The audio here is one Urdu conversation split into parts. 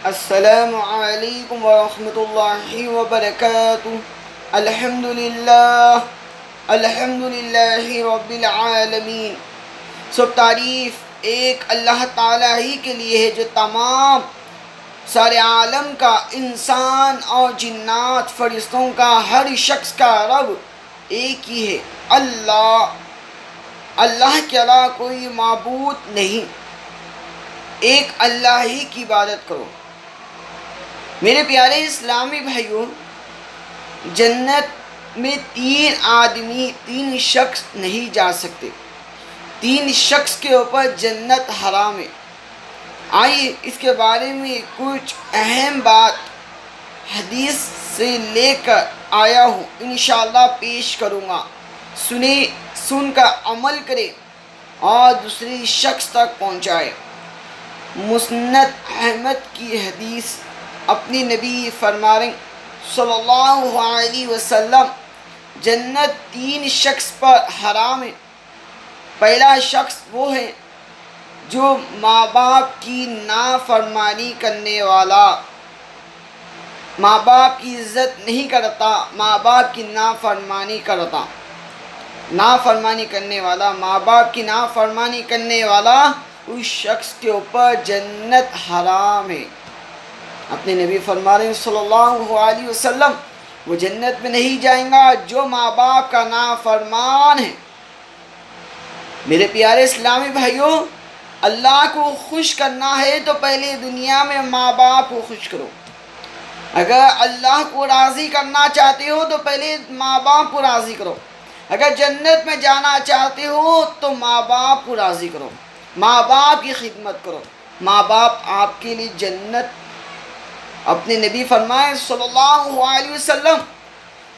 السلام علیکم ورحمۃ اللہ وبرکاتہ۔ الحمدللہ رب العالمین۔ سب تعریف ایک اللہ تعالیٰ ہی کے لیے ہے جو تمام سارے عالم کا، انسان اور جنات فرشتوں کا، ہر شخص کا رب ایک ہی ہے، اللہ کے علاوہ کوئی معبود نہیں، ایک اللہ ہی کی عبادت کرو۔ میرے پیارے اسلامی بھائیوں، جنت میں تین شخص نہیں جا سکتے، تین شخص کے اوپر جنت حرام ہے۔ آئیے اس کے بارے میں کچھ اہم بات حدیث سے لے کر آیا ہوں، انشاءاللہ پیش کروں گا۔ سن کر عمل کرے اور دوسری شخص تک پہنچائے۔ مسند احمد کی حدیث، اپنی نبی فرما رہے صلی اللہ علیہ وسلم، جنت تین شخص پر حرام ہے۔ پہلا شخص وہ ہے جو ماں باپ کی نافرمانی کرنے والا، ماں باپ کی عزت نہیں کرتا، ماں باپ کی نافرمانی کرتا، نافرمانی کرنے والا، ماں باپ کی نافرمانی کرنے والا، اس شخص کے اوپر جنت حرام ہے۔ اپنے نبی فرما رہے ہیں صلی اللہ علیہ وسلم، وہ جنت میں نہیں جائیں گا جو ماں باپ کا نافرمان ہے۔ میرے پیارے اسلامی بھائیوں، اللہ کو خوش کرنا ہے تو پہلے دنیا میں ماں باپ کو خوش کرو۔ اگر اللہ کو راضی کرنا چاہتے ہو تو پہلے ماں باپ کو راضی کرو۔ اگر جنت میں جانا چاہتے ہو تو ماں باپ کو راضی کرو، ماں باپ کی خدمت کرو۔ ماں باپ آپ کے لیے جنت، اپنے نبی فرمائے صلی اللہ علیہ وسلم،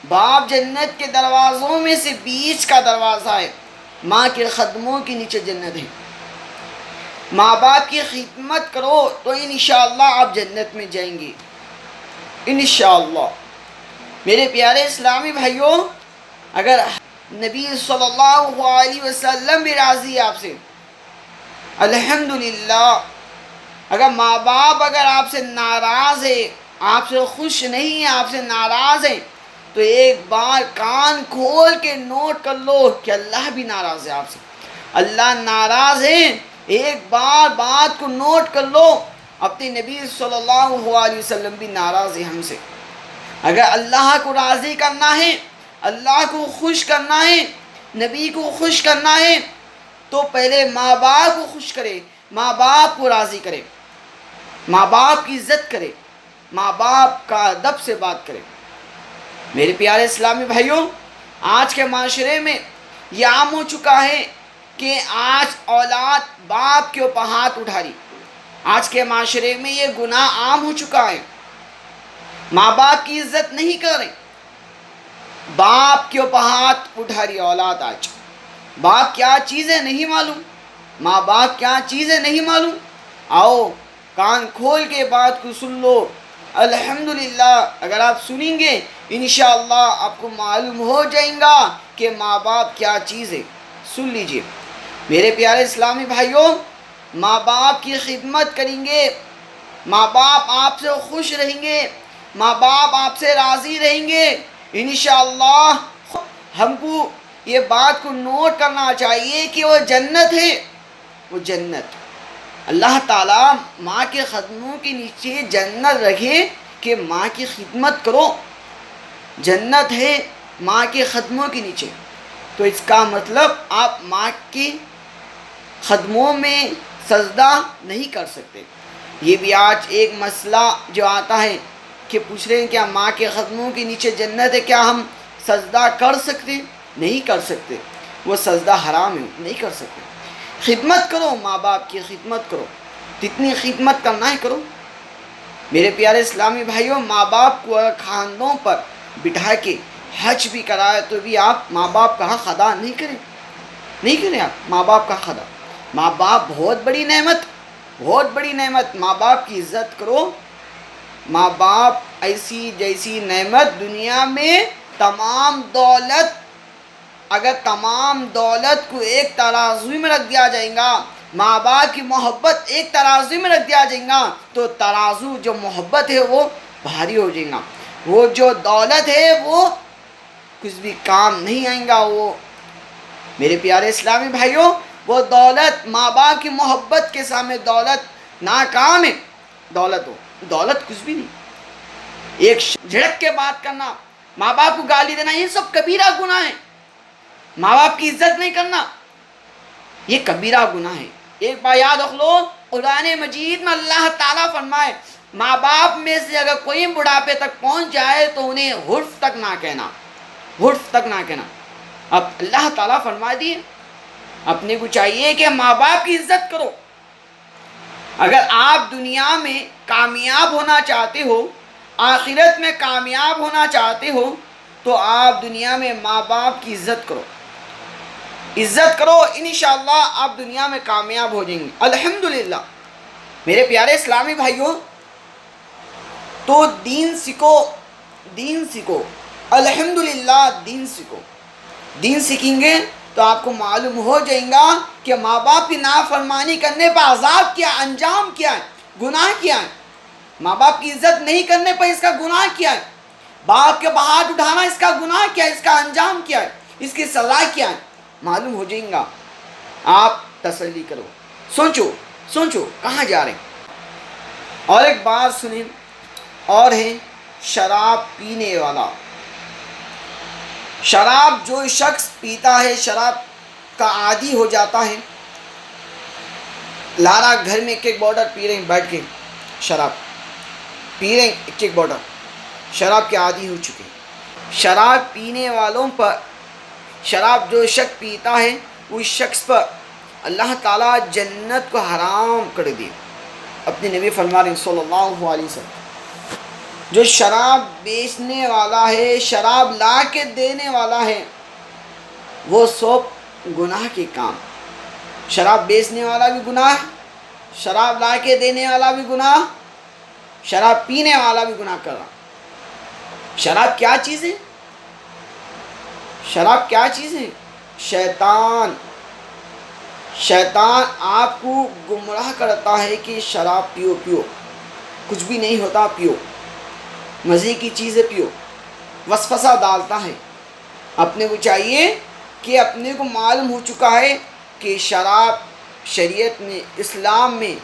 باپ جنت کے دروازوں میں سے بیچ کا دروازہ ہے، ماں کے قدموں کے نیچے جنت ہے۔ ماں باپ کی خدمت کرو تو انشاءاللہ آپ جنت میں جائیں گے، انشاءاللہ۔ میرے پیارے اسلامی بھائیوں، اگر نبی صلی اللہ علیہ وسلم بھی راضی آپ سے، الحمدللہ۔ اگر ماں باپ اگر آپ سے ناراض ہے، آپ سے خوش نہیں ہے، آپ سے ناراض ہے، تو ایک بار کان کھول کے نوٹ کر لو کہ اللہ بھی ناراض ہے آپ سے۔ اللہ ناراض ہے، ایک بار بات کو نوٹ کر لو، اپنے نبی صلی اللہ علیہ وسلم بھی ناراض ہے ہم سے۔ اگر اللہ کو راضی کرنا ہے، اللہ کو خوش کرنا ہے، نبی کو خوش کرنا ہے، تو پہلے ماں باپ کو خوش کرے، ماں باپ کو راضی کرے، ماں باپ کی عزت کرے، ماں باپ کا ادب سے بات کرے۔ میرے پیارے اسلامی بھائیوں، آج کے معاشرے میں یہ عام ہو چکا ہے کہ آج اولاد باپ کے اوپر ہاتھ اٹھا رہی۔ آج کے معاشرے میں یہ گناہ عام ہو چکا ہے، ماں باپ کی عزت نہیں کر رہے، باپ کے اوپر ہاتھ اٹھا رہی اولاد۔ آج باپ کیا چیز ہے نہیں معلوم، ماں باپ کیا چیز ہے نہیں معلوم۔ آؤ کان کھول کے بات کو سن لو، الحمدللہ۔ اگر آپ سنیں گے انشاءاللہ آپ کو معلوم ہو جائیں گا کہ ماں باپ کیا چیز ہے۔ سن لیجئے میرے پیارے اسلامی بھائیوں، ماں باپ کی خدمت کریں گے، ماں باپ آپ سے خوش رہیں گے، ماں باپ آپ سے راضی رہیں گے، انشاءاللہ۔ ہم کو یہ بات کو نوٹ کرنا چاہیے کہ وہ جنت ہے، وہ جنت۔ اللہ تعالیٰ ماں کے قدموں کے نیچے جنت رکھے کہ ماں کی خدمت کرو، جنت ہے ماں کے قدموں کے نیچے۔ تو اس کا مطلب آپ ماں کے قدموں میں سجدہ نہیں کر سکتے۔ یہ بھی آج ایک مسئلہ جو آتا ہے کہ پوچھ رہے ہیں کیا ماں کے قدموں کے نیچے جنت ہے، کیا ہم سجدہ کر سکتے؟ نہیں کر سکتے، وہ سجدہ حرام ہے، نہیں کر سکتے۔ خدمت کرو، ماں باپ کی خدمت کرو، جتنی خدمت کرنا ہے کرو۔ میرے پیارے اسلامی بھائیوں، ماں باپ کو کھانوں پر بٹھا کے حج بھی کرائے تو بھی آپ ماں باپ کا حق ادا نہیں کریں، نہیں کریں آپ ماں باپ کا حق ادا۔ ماں باپ بہت بڑی نعمت، بہت بڑی نعمت، ماں باپ کی عزت کرو۔ ماں باپ ایسی جیسی نعمت دنیا میں تمام دولت، اگر تمام دولت کو ایک ترازو میں رکھ دیا جائے گا ماں باپ کی محبت ایک ترازو میں رکھ دیا جائے گا تو ترازو جو محبت ہے وہ بھاری ہو جائے گا. وہ جو دولت ہے وہ کچھ بھی کام نہیں آئیں گا. وہ میرے پیارے اسلامی بھائیوں، وہ دولت ماں باپ کی محبت کے سامنے دولت ناکام ہے. دولت کچھ بھی نہیں. ایک جھڑک کے بات کرنا، ماں باپ کو گالی دینا، یہ سب کبیرہ گناہ ہے. ماں باپ کی عزت نہیں کرنا یہ کبیرہ گناہ ہے. ایک بار یاد رکھ لو، قرآن مجید میں اللہ تعالیٰ فرمائے ماں باپ میں سے اگر کوئی بڑھاپے تک پہنچ جائے تو انہیں حرف تک نہ کہنا. اب اللہ تعالیٰ فرما دیے اپنے کو چاہیے کہ ماں باپ کی عزت کرو. اگر آپ دنیا میں کامیاب ہونا چاہتے ہو، آخرت میں کامیاب ہونا چاہتے ہو، تو آپ دنیا میں ماں باپ کی عزت کرو. انشاءاللہ آپ دنیا میں کامیاب ہو جائیں گے. الحمدللہ میرے پیارے اسلامی بھائیوں، تو دین سیکھو. الحمدللہ دین سیکھیں گے تو آپ کو معلوم ہو جائے گا کہ ماں باپ کی نافرمانی کرنے پر عذاب کیا، انجام کیا ہے، گناہ کیا ہے. ماں باپ کی عزت نہیں کرنے پر اس کا گناہ کیا ہے. باپ کے ہاتھ اٹھانا اس کا گناہ کیا ہے، اس کا انجام کیا ہے، اس کی سزا کیا ہے، معلوم ہو جائے گا. آپ تسلی کرو، سوچو کہاں جا رہے ہیں. اور ایک بات سنیں، اور ہے شراب پینے والا. شراب جو شخص پیتا ہے، شراب کا عادی ہو جاتا ہے. لارا گھر میں ایک بوتل پی رہے ہیں بیٹھ کے، شراب پی رہے ہیں ایک بوتل، شراب کے عادی ہو چکے. شراب پینے والوں پر، شراب جو شخص پیتا ہے اس شخص پر اللہ تعالیٰ جنت کو حرام کر دی. اپنے نبی فرما رہے ہیں صلی اللہ علیہ وسلم، جو شراب بیچنے والا ہے، شراب لا کے دینے والا ہے، وہ سب گناہ کے کام. شراب بیچنے والا بھی گناہ، شراب لا کے دینے والا بھی گناہ، شراب پینے والا بھی گناہ کر رہا. شراب کیا چیز ہے؟ شیطان آپ کو گمراہ کرتا ہے کہ شراب پیو، کچھ بھی نہیں ہوتا، پیو، مزے کی چیزیں پیو، وسوسہ ڈالتا ہے. اپنے کو چاہیے کہ اپنے کو معلوم ہو چکا ہے کہ شراب شریعت میں، اسلام میں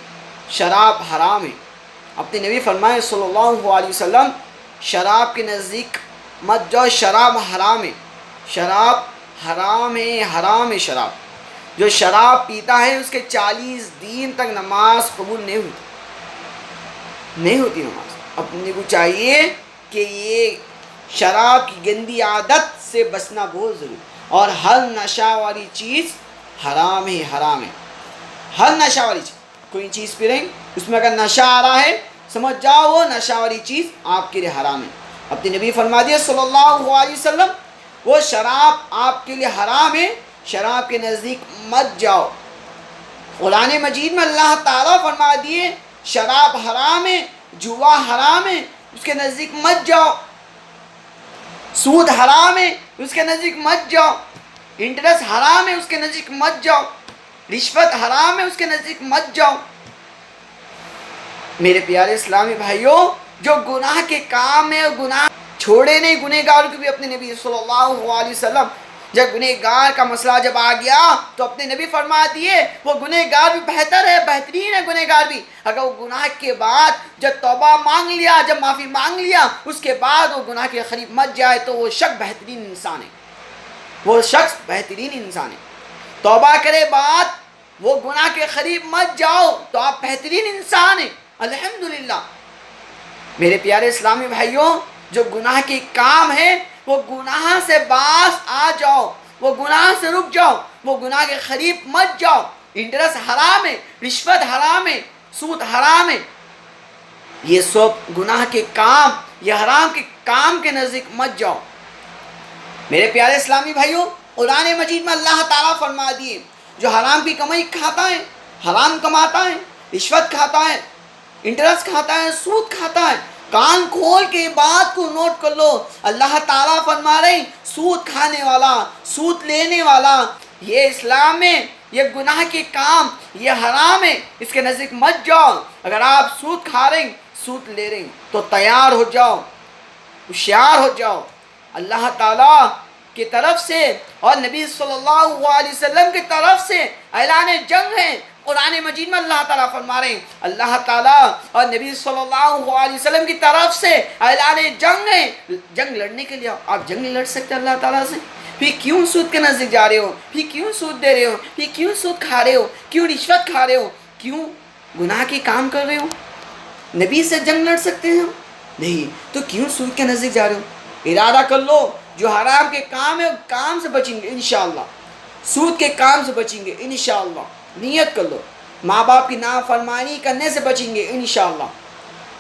شراب حرام ہے. اپنے نبی فرمائے صلی اللہ علیہ وسلم، شراب کے نزدیک مت جاؤ، شراب حرام ہے. شراب حرام ہے شراب. جو شراب پیتا ہے اس کے 40 دن تک نماز قبول نہیں ہوتی نماز. اپنے کو چاہیے کہ یہ شراب کی گندی عادت سے بچنا بہت ضروری. اور ہر نشہ والی چیز حرام ہے. ہر نشہ والی چیز، کوئی چیز پی رہے ہیں اس میں اگر نشہ آ رہا ہے، سمجھ جاؤ وہ نشہ والی چیز آپ کے لیے حرام ہے. اپنے نبی فرما دیا صلی اللہ علیہ وسلم، وہ شراب آپ کے لیے حرام ہے، شراب کے نزدیک مت جاؤ. قرآن مجید میں اللہ تعالیٰ فرما دیے شراب حرام ہے، جوا حرام ہے، اس کے نزدیک مت جاؤ. سود حرام ہے، اس کے نزدیک مت جاؤ. انٹرسٹ حرام ہے، اس کے نزدیک مت جاؤ. رشوت حرام ہے، اس کے نزدیک مت جاؤ. میرے پیارے اسلامی بھائیوں، جو گناہ کے کام ہے، گناہ چھوڑے نہیں. گنہگار کو بھی اپنے نبی صلی اللہ علیہ وسلم، جب گنہگار کا مسئلہ جب آ گیا تو اپنے نبی فرما دیے وہ گنہگار بھی بہتر ہے، بہترین ہے گنہگار بھی. اگر وہ گناہ کے بعد جب توبہ مانگ لیا، جب معافی مانگ لیا، اس کے بعد وہ گناہ کے قریب مت جائے تو وہ شخص بہترین انسان ہے. توبہ کرے بعد وہ گناہ کے قریب مت جاؤ تو آپ بہترین انسان ہیں. الحمدللہ میرے پیارے اسلامی بھائیوں، جو گناہ کے کام ہے وہ گناہ سے باز آ جاؤ، وہ گناہ سے رک جاؤ، وہ گناہ کے قریب مت جاؤ. انٹرسٹ حرام ہے، رشوت حرام ہے، سود حرام ہے، یہ سب گناہ کے کام، یہ حرام کے کام کے نزدیک مت جاؤ. میرے پیارے اسلامی بھائیوں، قرآن مجید میں اللہ تعالیٰ فرما دیے جو حرام کی کمائی کھاتا ہے، حرام کماتا ہے، رشوت کھاتا ہے، انٹرسٹ کھاتا ہے، سود کھاتا ہے. کان کھول کے بات کو نوٹ کر لو. اللہ تعالیٰ فرما رہے ہیں سود کھانے والا، سود لینے والا، یہ اسلام میں یہ گناہ کے کام، یہ حرام ہے، اس کے نزدیک مت جاؤ۔ اگر آپ سود کھا رہے ہیں، سود لے رہے ہیں، تو تیار ہو جاؤ، ہوشیار ہو جاؤ۔ اللہ تعالیٰ کی طرف سے اور نبی صلی اللہ علیہ وسلم کی طرف سے اعلان جنگ ہے۔ قرآن مجید میں اللہ تعالیٰ فرما رہے ہیں، اللہ تعالیٰ اور نبی صلی اللہ علیہ وسلم کی طرف سے اعلان جنگ ہے۔ جنگ لڑنے کے لیے آپ جنگ نہیں لڑ سکتے اللہ تعالیٰ سے؟ پھر کیوں سود کے نزدیک جا رہے ہو؟ پھر کیوں سود دے رہے ہو؟ پھر کیوں سود کھا رہے ہو؟ کیوں رشوت کھا رہے ہو؟ کیوں گناہ کے کام کر رہے ہو؟ نبی سے جنگ لڑ سکتے ہیں ہم؟ نہیں، تو کیوں سود کے نزدیک جا رہے ہو؟ ارادہ کر لو، جو حرام کے کام ہے کام سے بچیں گے انشاءاللہ، سود کے کام سے بچیں گے انشاءاللہ، نیت کر لو، ماں باپ کی نافرمانی کرنے سے بچیں گے انشاءاللہ۔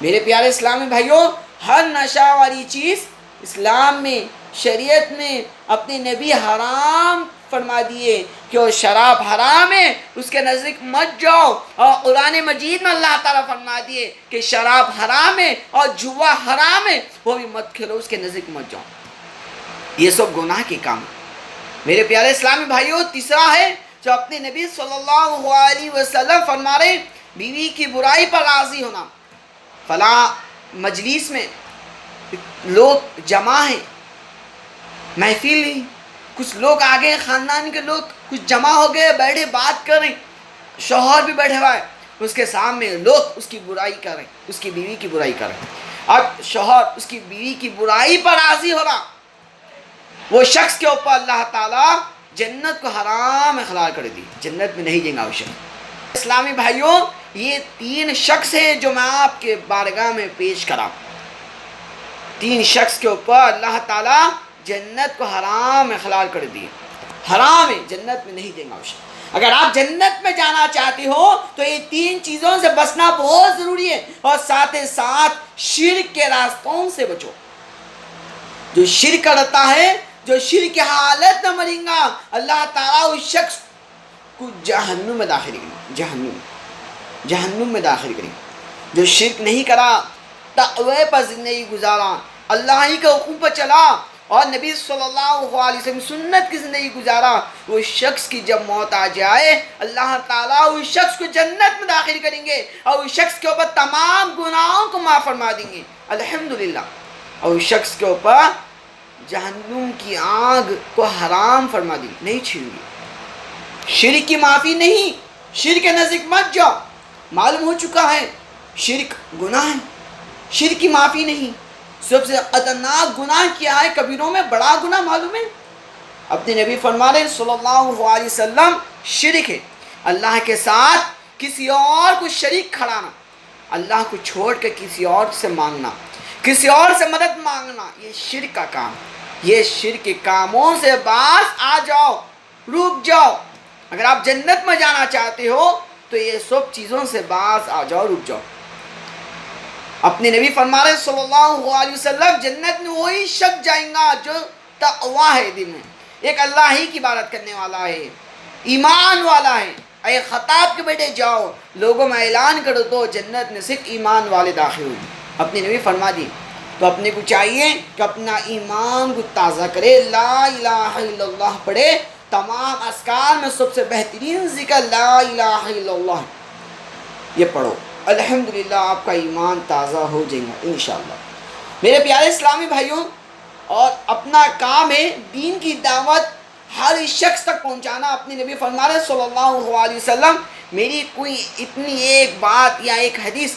میرے پیارے اسلامی بھائیوں، ہر نشہ والی چیز اسلام میں، شریعت میں اپنے نبی حرام فرما دیے کہ وہ شراب حرام ہے، اس کے نزدیک مت جاؤ۔ اور قرآن مجید میں اللہ تعالیٰ فرما دیے کہ شراب حرام ہے اور جوا حرام ہے، وہ بھی مت کھیلو، اس کے نزدیک مت جاؤ۔ یہ سب گناہ کے کام ہے۔ میرے پیارے اسلامی بھائیوں، تیسرا ہے جو اپنے نبی صلی اللہ علیہ وسلم فرما رہے، بیوی کی برائی پر راضی ہونا۔ فلاں مجلس میں لوگ جمع ہیں، محفل، کچھ لوگ آگے خاندان کے لوگ کچھ جمع ہو گئے، بیٹھے بات کر رہے ہیں، شوہر بھی بیٹھے ہوا ہے، اس کے سامنے لوگ اس کی برائی کر رہے ہیں، اس کی بیوی کی برائی کر رہے ہیں۔ اب شوہر اس کی بیوی کی برائی پر راضی ہو رہا، وہ شخص کے اوپر اللہ تعالیٰ جنت کو حرام حلال کر دی، جنت میں نہیں جائے گا وہ شخص۔ اسلامی بھائیوں، یہ تین شخص ہیں جو میں آپ کے بارگاہ میں پیش کرا۔ تین شخص کے اوپر اللہ تعالیٰ جنت کو حرام حلال کر دی، حرام ہے، جنت میں نہیں جائے گا وہ شخص۔ اگر آپ جنت میں جانا چاہتے ہو تو یہ تین چیزوں سے بچنا بہت ضروری ہے، اور ساتھ ساتھ شرک کے راستوں سے بچو۔ جو شرک کرتا ہے، جو شرک کی حالت میں مرے گا، اللہ تعالیٰ اس شخص کو جہنم میں داخل کریں گے، جہنم میں داخل کریں گے۔ جو شرک نہیں کرا، تقوی پر زندگی گزارا، اللہ ہی کے حکم پر چلا اور نبی صلی اللہ علیہ وسلم سنت کی زندگی گزارا، وہ شخص کی جب موت آ جائے، اللہ تعالیٰ اس شخص کو جنت میں داخل کریں گے اور اس شخص کے اوپر تمام گناہوں کو معاف فرما دیں گے، الحمدللہ۔ اور اس شخص کے اوپر جہنم کی آگ کو حرام فرما دی، نہیں چھین گی۔ شرک کی معافی نہیں، شرک کے نزدیک مت جاؤ، معلوم ہو چکا ہے شرک گناہ ہے، شرک کی معافی نہیں۔ سب سے خطرناک گناہ کیا ہے؟ کبیروں میں بڑا گناہ معلوم ہے؟ اپنے نبی فرما رہے صلی اللہ علیہ وسلم، شرک ہے اللہ کے ساتھ کسی اور کو شریک کھڑانا، اللہ کو چھوڑ کے کسی اور سے مانگنا، کسی اور سے مدد مانگنا، یہ شرک کا کام۔ یہ شرک کے کاموں سے باز آ جاؤ، رک جاؤ۔ اگر آپ جنت میں جانا چاہتے ہو تو یہ سب چیزوں سے باز آ جاؤ، رک جاؤ۔ اپنے نبی فرما رہے صلی اللہ علیہ وسلم، جنت میں وہی شخص جائیں گا جو تقوی ہے، دل میں ایک اللہ ہی کی عبادت کرنے والا ہے، ایمان والا ہے۔ اے خطاب کے بیٹے جاؤ، لوگوں میں اعلان کرو تو جنت میں صرف ایمان والے داخل ہوئے۔ اپنے نبی فرما دی، تو اپنے کو چاہیے کہ اپنا ایمان کو تازہ کرے، لا الہ الا اللہ پڑھے۔ تمام اذکار میں سب سے بہترین ذکر لا الہ الا اللہ، یہ پڑھو، الحمدللہ آپ کا ایمان تازہ ہو جائے گا انشاءاللہ۔ میرے پیارے اسلامی بھائیوں، اور اپنا کام ہے دین کی دعوت ہر شخص تک پہنچانا۔ اپنے نبی فرما رہے صلی اللہ علیہ وسلم، میری کوئی اتنی ایک بات یا ایک حدیث،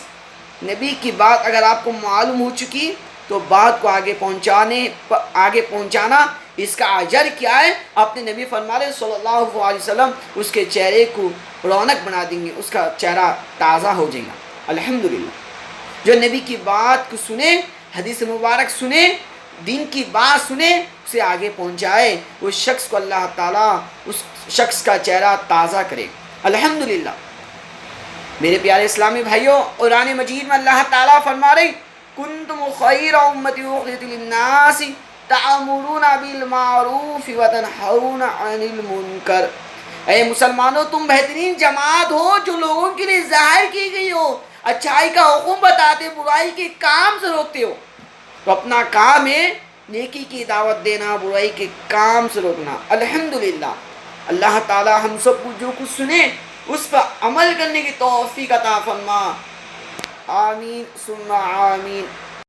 نبی کی بات اگر آپ کو معلوم ہو چکی تو بات کو آگے پہنچانا، اس کا اجر کیا ہے؟ اپنے نبی فرما رہے صلی اللہ علیہ وسلم، اس کے چہرے کو رونق بنا دیں گے، اس کا چہرہ تازہ ہو جائے گا، الحمدللہ۔ جو نبی کی بات کو سنے، حدیث مبارک سنے، دین کی بات سنے، اسے آگے پہنچائے، اس شخص کو اللہ تعالیٰ اس شخص کا چہرہ تازہ کرے، الحمدللہ۔ میرے پیارے اسلامی بھائیوں، قرآن مجید میں اللہ تعالیٰ فرما رہے، کنتم خیر امتی اخرجت للناس تأمرون بالمعروف وتنہون عن المنکر۔ اے مسلمانوں، تم بہترین جماعت ہو جو لوگوں کے لیے ظاہر کی گئی ہو، اچھائی کا حکم بتاتے، برائی کے کام سے روکتے ہو۔ تو اپنا کام ہے نیکی کی دعوت دینا، برائی کے کام سے روکنا، الحمدللہ۔ اللہ تعالی ہم سب کو جو کچھ سنے اس پر عمل کرنے کی توفیق عطا فرما. آمین ثم آمین.